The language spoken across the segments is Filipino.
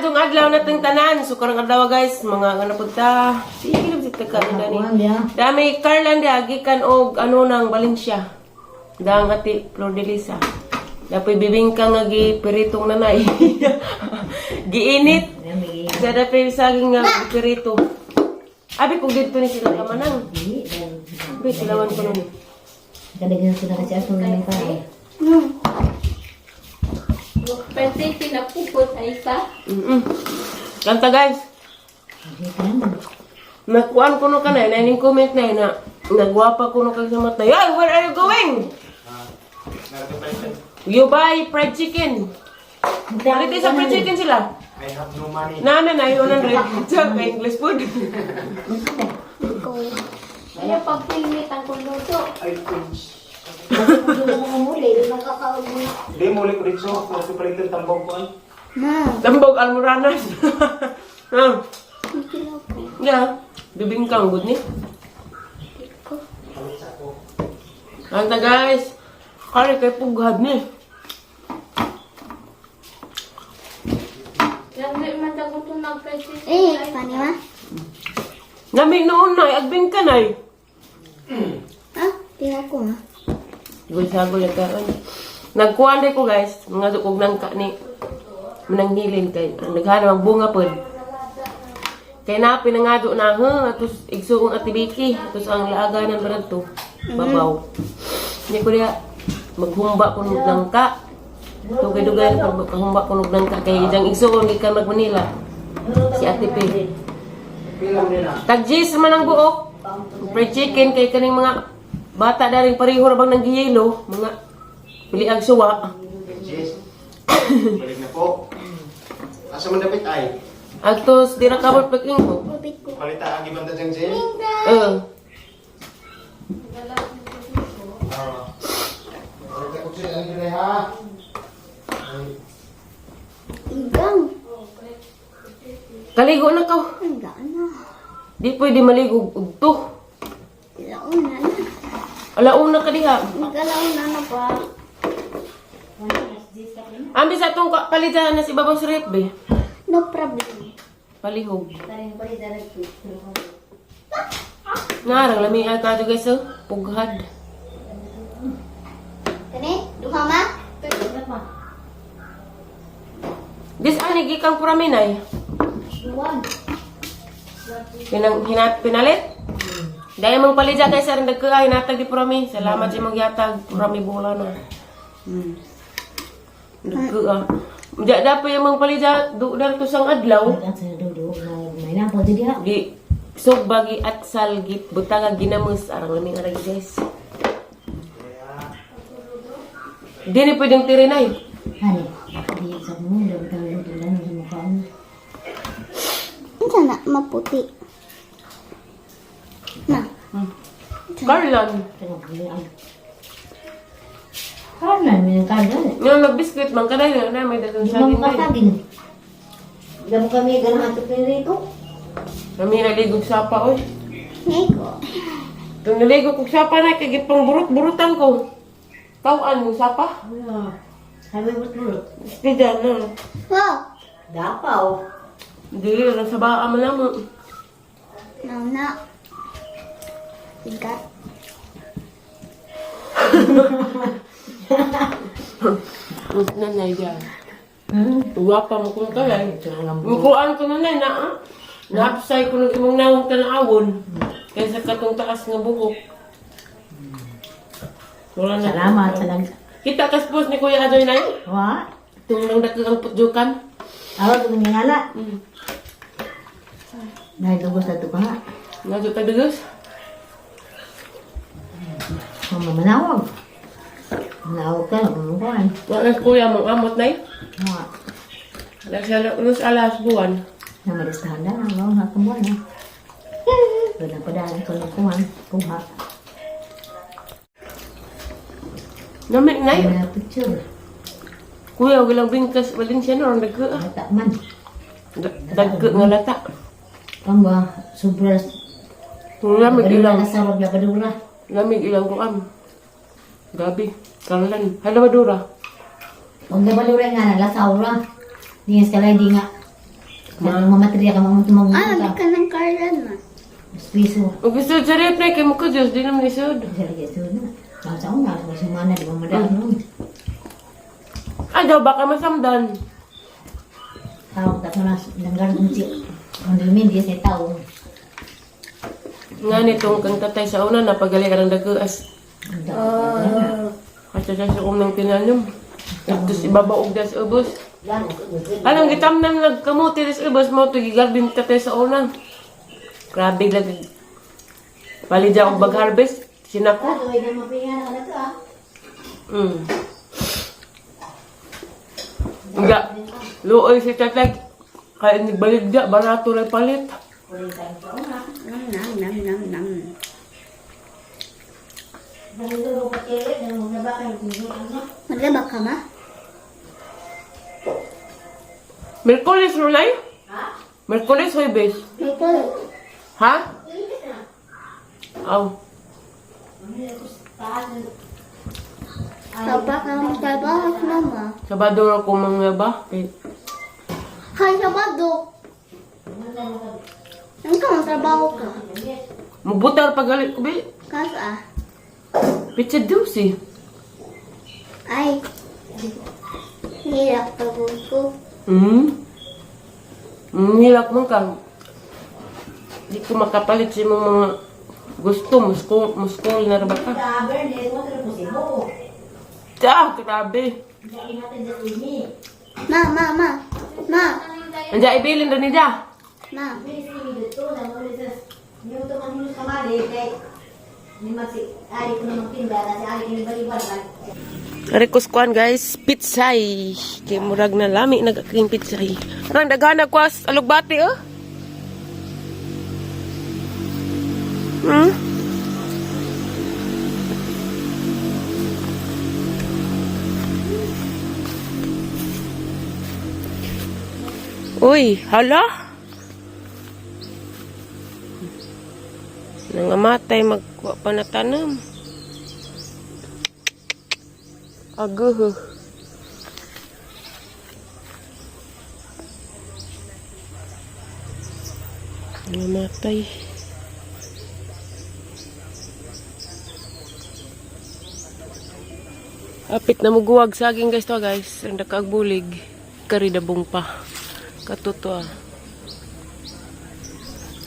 Maadong adlaw nating tanan. So karong adlaw guys, mga ano punta. Sige lang si taka dani. Dami Carlan dia gikan og ano nang Valencia. Dang ati Flor de Lisa. Dapoy bibingka nga gi peritong nanay. Giinit. Sa dapoy saging nga perito. Abi kung dito ni sila kamanang. Abi silawan ko nun. Kadaghan sila kasi aso na ng kaya. Pwede pinapupot ay ka. Kanta guys. Nakuan ko no ka na, naning comment na nagwapa ko no kag sa mata. Hey, where are you going? You buy fried chicken. Palit sa fried chicken sila. I have no money. Na 100. Sa English food. Kaya pag pinit ang kuluto. I cringe. Muli, nakakaog mo. Hindi, muli ko dito. Kasi palitan tambong ko. Lambog almoranas. Yeah, bibingkang good ni. Kanta guys. Kari kay pughad ni. Hindi man ako ito nag-pwede. Pani ma? Nami noon na, agbing ka na eh. Tira ko ma. Gul-sagol yung kaon. Nagkuhan din ko guys, mga dukog ng ka ni mananghilin kay naghana ang bunga pod. Kay na pinangado na atos igsuong atibiki, atos ang laaga ng baradto. Babaw. Ni ko diya maghumba ko ng ka. Tugay-dugay pag maghumba ko ng ka kay jang igsuong gikan mag Manila. Si Ate P. Tagjis man ang buok. Fried chicken kay kaning mga bata daring pareho ra bang nanggiyelo, mga piliag suwa. Yes. Balik na po. Asa man dapat ay? Agtos dira kabot paging ko. Palita ang ibang dadyang Jen? Palita ko siya ang gilay ha. Igang. Kaligo na ka. Enggak na. Di pwede maligo ugto. Ilauna na. Alauna ka diha. Nagalauna na pa. Ambi sa tong palitan na si Babaw Sirip be. No problem. Palihog. Ngarang lami ay ka guys oh. Pughad. Kani? Duha ma? Dis ani gikang puraminay. Pinalit? Dahil mong palidya guys, sa rin nagkaya, hinatag di purami. Salamat sa magyatag, purami bola na. Nagkaya. Diyan po yung mong palidya, doon to sang adlaw. May napo di dia. Di, sog bagi at salgit, butang ginamus, arang laming arang guys. Di ni pwedeng tirinay. Hani, di sa mo daw tawag ito lang sa mukha mo. Ano na maputi? Na. Carlan. Karna, may nagkagal. Yung nag-biscuit, man ka na may dagang Di saging mo na. makatagin. Di mo kami ganang ato pinirito. Kami naligog sapa, oy. Nego. Kung naligog kong sapa na, kagit pang burut-burutan ko. Tawaan mo sapa? Sabi mo tulog. Gusto dyan na. Wow. Dapaw. Hindi, nasa baka mo naman. Nauna. Tingkat. Nanay dyan. Uwapa mo kung kaya. Mukuan ko nanay na naapsay ko ng imong nawang tanawon. Kaysa katong taas nga buhok. Wala na. Salamat. Salamat. Kita kaspos ni Kuya Adoy na yun. Wa? Itong nang dakikang putjukan. Awag ko nga ngala. Dahil tungkol sa ito ka nga. Nga ka dugos. Mama manawag. Manawag ka. Mamukuhan. Wala si Kuya mong amot na yun. Wa? Nagsalos alas buwan. Na malistahan na. Ang mga kamuan na. Wala pa dahil ko ng kuhan. Kuha. Namik na yun. Wala picture. Kuya, walang bingkas. Walin siya na. Dagka. Mata man. Dagka nga lata. Ang ba? Sobra. Lamig ilang. Nasarap na badura. Lamig ilang ko am. Gabi. Kalan. Halabadura. Huwag na badura nga. Nalasaw ra. Di nga skalay di nga. Kaya mamaterya ka mamang Ah, hindi ka ng Carlan na. piso. Ug gusto sa repre kay mo ko Diyos, di naman isod. Sa lagi ito na. Sa una, sa mana, di ba madaan nun? Ay, daw baka masamdan. Tawag tato na, nanggar kong si, ang lumin, di sa tao. Nga nitong kang tatay sa una, napagali ka ng dagaas. Ang tao. Kasi sa sukom ng tinanyom. Tapos ibabaog na sa ubos. Yan, Anong gitamnan nagkamuti sa ubos mo, ito gigarbin tatay sa una. Grabe lang. Bali dyan akong bag-harvest. Sinako. ay na mapinga na ka na Nga. Luoy si tatay. Kaya nagbalik dyan, barato rin palit. Nam. Maglaba ka ma? Merkulis, Rolay? Merkulis, Huwebes? Makulit. Ha? Aw. Saba ka magtrabaho at mama. Sabado na ko mga ba? Eh, Hay, Sabado. Ang ka magtrabaho ka? mabutar pagalit ko, be. Kasa? Pitsa dusi. Ay. Hirap pagod ko. Hilak mo ka. Di ko makapalit sa mga gusto. Muskol na ba ka? Tiyak, katabi. Ma. Andiyan, ibilin rin niya. Ma. Request kuan guys, pitsay. Kay murag na lami nagakring pitsay. Parang daghana ko as alugbati oh. Uy, hala. Nangamatay magkuha pa na tanam. Aguh. Namatay. Apit na muguwag saging guys to guys. Ang nakagbulig. Karidabong pa. Katuto ah.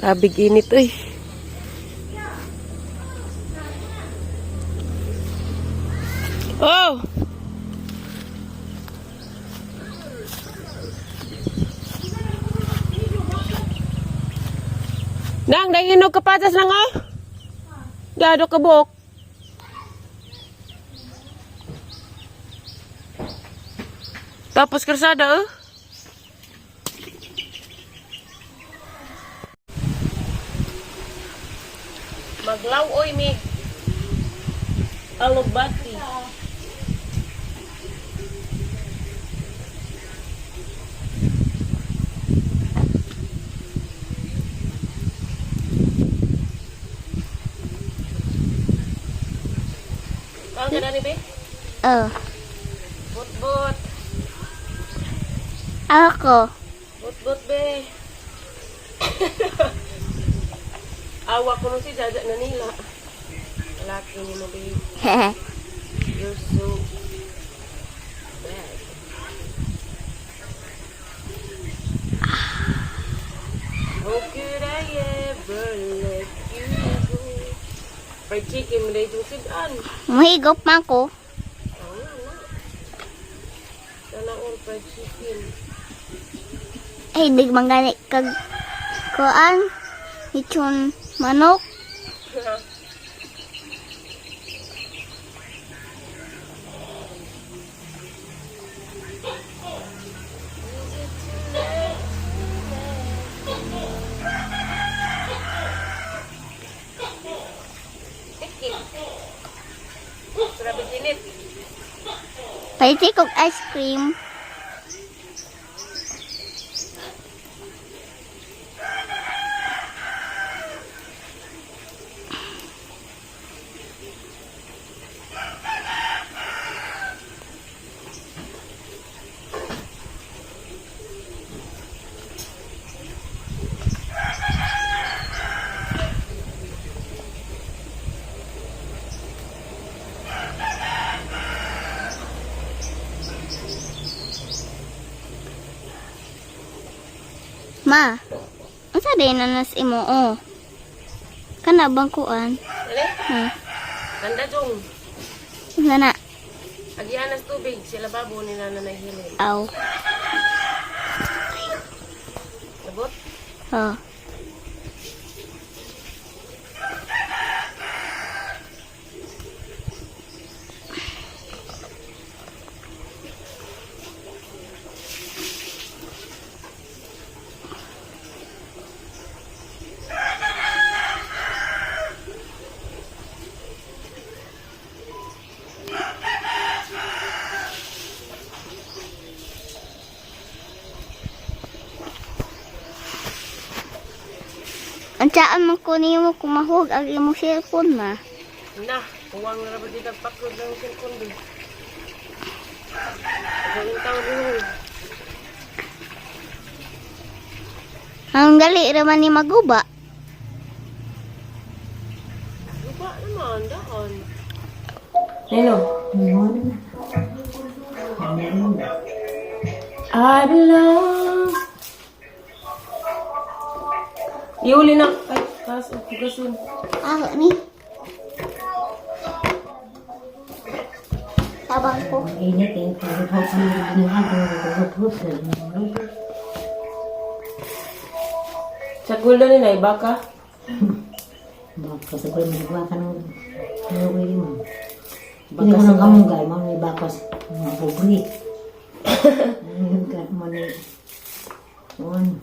Labig init eh. Oh! Nang, dahil hinog kapatas lang ah. Dado ka buok. Tapos karsada oh. Maglaw oy mi. Alugbati. Ang ganda ni be? But. Ako. But be. Awa ko nung si Jaja na nila. Laki ni mo be. You're so bad. How could I ever let you go? Fried chicken mo na itong sidan. Mahigop man ko. Sana all fried chicken. Ay, dig mangani kag kuan. Ichon manok. Grabe sinit. Pwede kong ice cream. Ma, unsa din na nas imo oh? Kana bang kuan? Dali? Tanda jong. Unsa na? Agianas tubig, sila babo ni Nana nahilin. Aw. Sabot? Oh. Ansaan man ko nimo kumahog ang imong cellphone ma. Na, uwang na rabat dito pakrod ng cellphone din. Gawin tao din. Ang gali raman ni maguba. Lupa naman, daan. Nino? I belong. Iuli na. Ay, kaso, hugasin. Ah, ni. Tabang ko. Init eh. Pagod ko pa nang binuhan ko. Sa guldo ni na, iba ka? Baka sa kulit magagawa ka nung nilawin mo. Hindi ko nang kamunggay, may bakas. Mga pobre. Ayun ka, mali. Yun.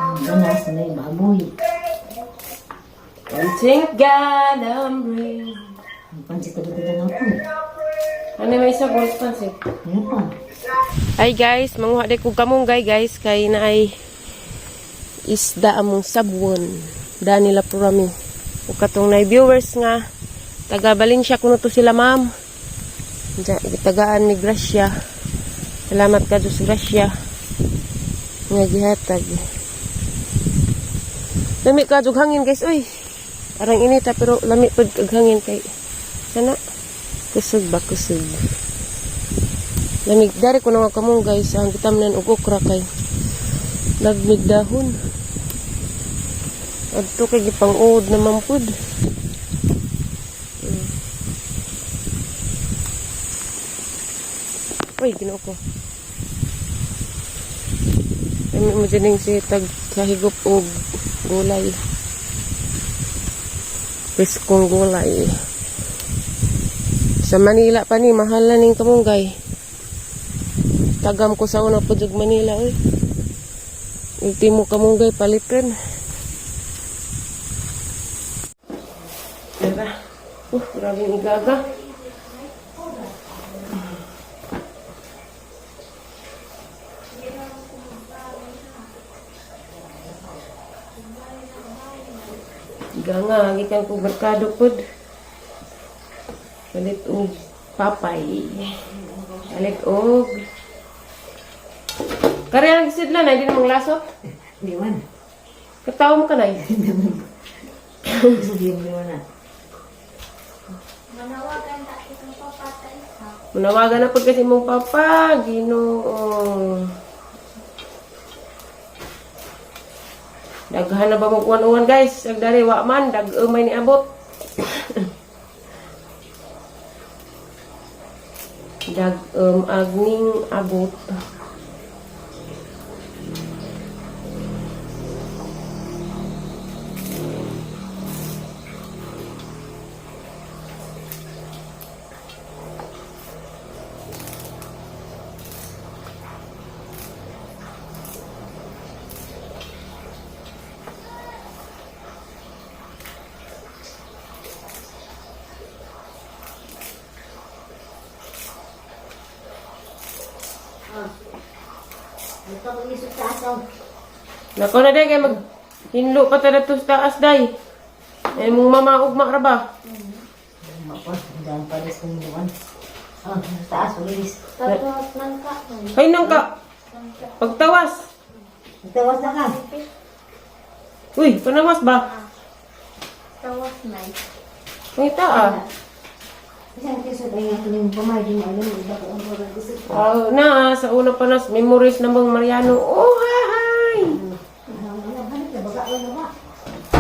Ang ganas na yung baboy. And thank God I'm brave. Ang pansit na dito na po. Ano may isa boys pansit? Ano pa? Ay guys, manguha de kog kamunggay guys kay na ay isda among sabwon. Da nila purami. Ug katong nay viewers nga taga Valencia kuno to sila ma'am. Tagaan ni Gracia. Salamat ka Diyos Gracia. Nga gihatag. Lami ka jug hangin guys oy. Parang inita pero lami pud kag hangin kay sana kusog ba kusog. Lamig dari ko na nga kamong guys ang gitamnan og okra kay nagmig dahon. Adto kay gipang-uod naman pud. Uy, ginoo ko. Kami mo dyan si tag kahigop og gulay. Piskong gulay. Sa Manila pa ni, mahal na ning kamunggay. Tagam ko sa una po dyan Manila, oy. Ultimo kamunggay, palitin. Diba? Grabing igaga. Ganga, gikan ko berkado pod. Palit og papay. Palit og kare ang sidla na, hindi namang lasot. Di man. Katawa mo ka na eh. Sige mo na. Manawagan na pag kasi mong papa. Ginoo. Daghan na ba mong uwan-uwan guys? Agdari wa man. Dag-umay ni abot. Agning abot. Ito ko isip sa asaw. Nako na day kay mag hinlo pa tada to sa taas day. Ay mong mamaugma ra ba? Mapos, dahil palis kong inuwan. Oh, sa taas, ulis. Ay nang ka. Pagtawas. Tawas na ka. Uy, panawas ba? Tawas na. Ang ita ah. Kasi kasi kaya ko yung pamay din alam mo iba ko ang gusto. Na, sa una pa nas, memories ng mga Mariano. Oh, hi!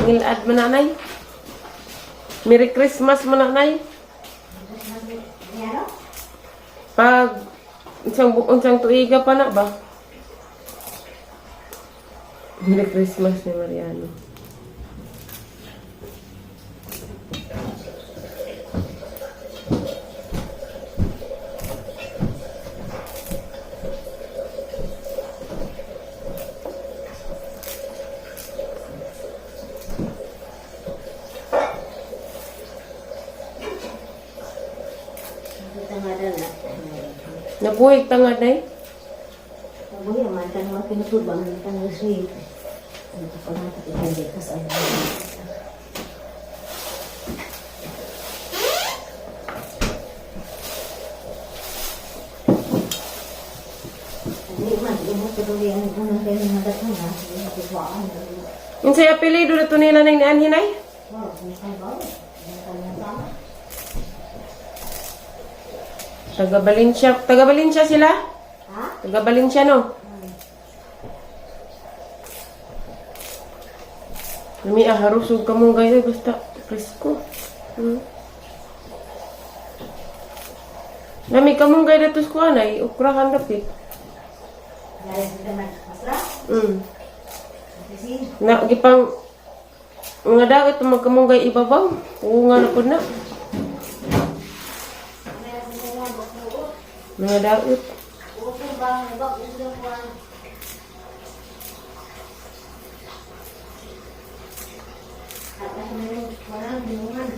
Ngilad mananay. Merry Christmas mananay. Pag unsang tuiga pa na ba? Merry Christmas ni Mariano. Nabuhay tangad na eh. Mabuhay man kan mga pinutubang kan sweet. Ano pa na tayo kasi ay. Hindi man mo tuloy ang unang kayo nadatnan na. Hindi ko aan. Yung say apelido na to nila ng nianhinay? Wow, may ba? Taga Valencia sila? Ha? Taga Valencia no? Lami harusog ka mong gaya basta presko. Lami ka mong gaya datos ko anay, ukrahan dapit. Dahil sa man asra? Kasi Na gipang nga dagat magkamong gaya ibabaw. Oo nga na po na. Mga dagat. okay ba ba ulo ko at ano parang dinungan.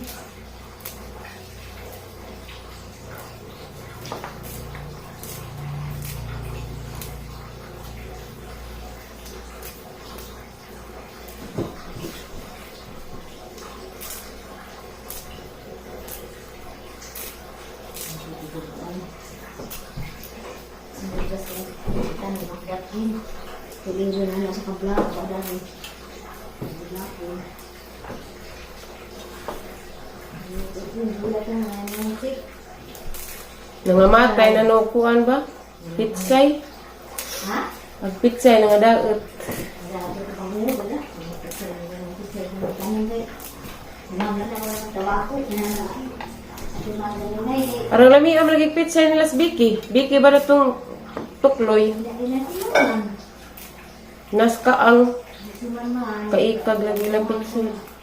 Tuloy na nasa kabla ko dahil kabla ko. Nangamatay na nukuan ba? Pitsay. Ha? Pag pitsay nga dagat. Grabe ka pa mo ba? Parang lami ang lagi pitsay nila sa Vicky. Vicky ba na itong tukloy? Nas ka ang kaikag lagi lang pitsay.